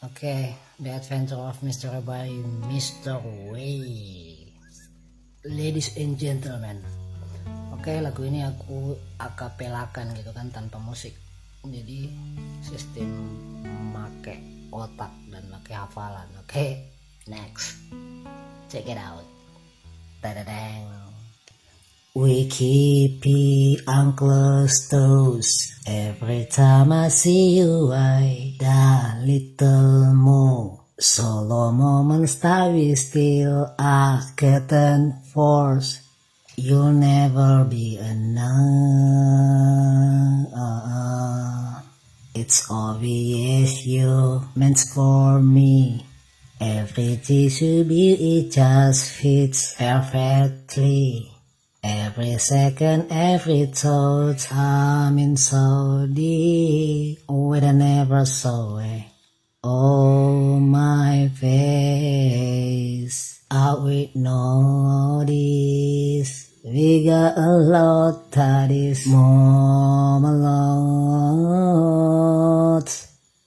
Okay, The Adventure of Mr. by Mr. Way. Ladies and gentlemen. Oke, lagu ini aku akapelakan gitu kan, tanpa musik. Jadi sistem make otak dan make hafalan. Oke, next. Check it out. Tadadang. We keep on close toes. Every time I see you, I die little more. Solo moments that we still are getting force. You'll never be enough. It's obvious you meant for me. Everything should be, it just fits perfectly. Every second, every thought, I'm in so deep, with I never saw it. Oh, my face, I would know this. We got a lot that is more lot.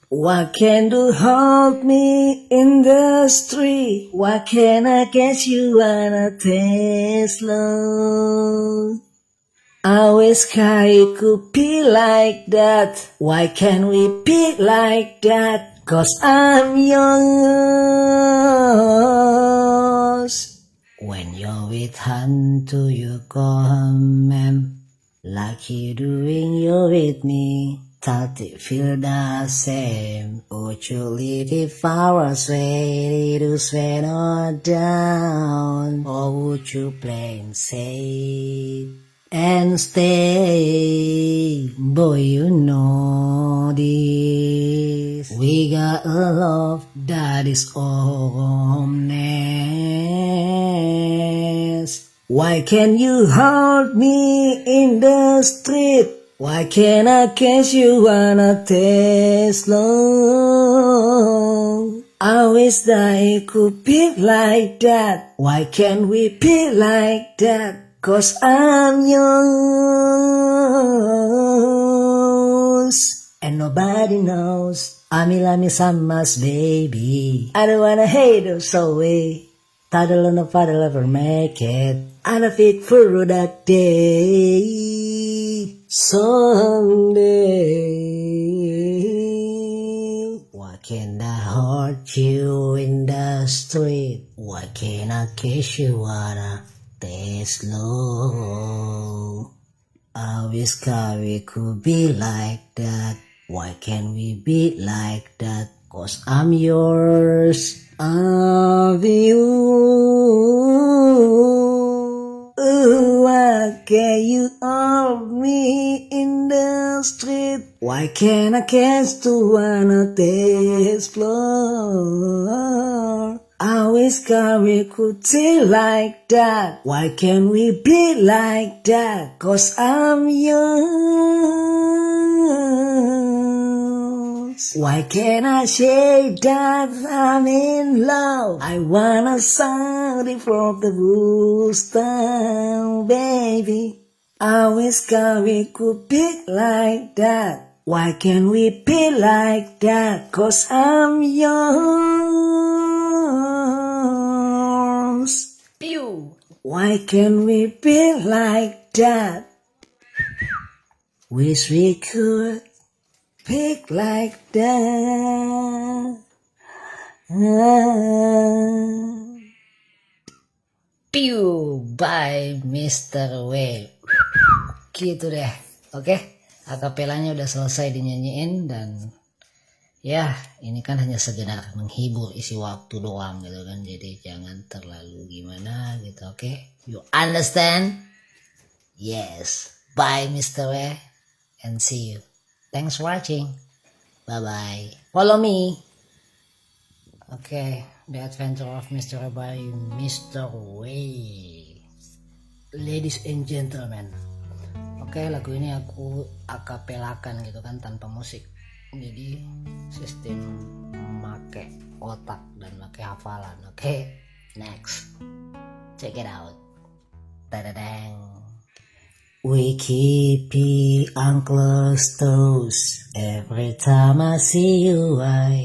Why can't you hold me in the street? Why can't I get you on a Tesla? I wish I could be like that. Why can't we be like that? 'Cause I'm yours. When you're with Hantu, you come like you doing, you're with me. Thought it feel the same. Would you leave if I was ready to sweat or down? Or would you play it safe and stay? Boy, you know this. We got a love that is honest. Why can't you hold me in the street? Why can't I catch you on a Tesla? I wish that it could be like that. Why can't we be like that? 'Cause I'm yours. And nobody knows. Amila summer's baby. I don't wanna hate her so way. Title on the father ever make it. I'm a fit for that day. Someday. Why can't I hurt you in the street? Why can't I kiss you on a Tesla? I wish we could be like that. Why can't we be like that? 'Cause I'm yours. Of you. Why can't you hold me in the street? Why can't I catch to one of this floor? I wish we could be like that. Why can't we be like that? 'Cause I'm yours. Why can't I say that I'm in love? I wanna sound it from the boost down, baby. I wish we could be like that. Why can't we be like that? 'Cause I'm yours. Pew. Why can't we be like that? Wish we could be like that. Pew by Mr. W. Gitu deh. Oke, akapelanya udah selesai dinyanyiin dan ya ini kan hanya sekedar menghibur, isi waktu doang gitu kan. Jadi jangan terlalu gimana gitu. Oke, you understand? Yes. Bye Mr. W and see you. Thanks for watching. Bye bye. Follow me. Okay, The Adventure of Mr. by Mr. Way. Ladies and gentlemen. Oke, lagu ini aku akapelakan gitu kan, tanpa musik. Jadi sistem make otak dan make hafalan. Oke, next. Check it out. Tadadang. We keep on close toes. Every time I see you, I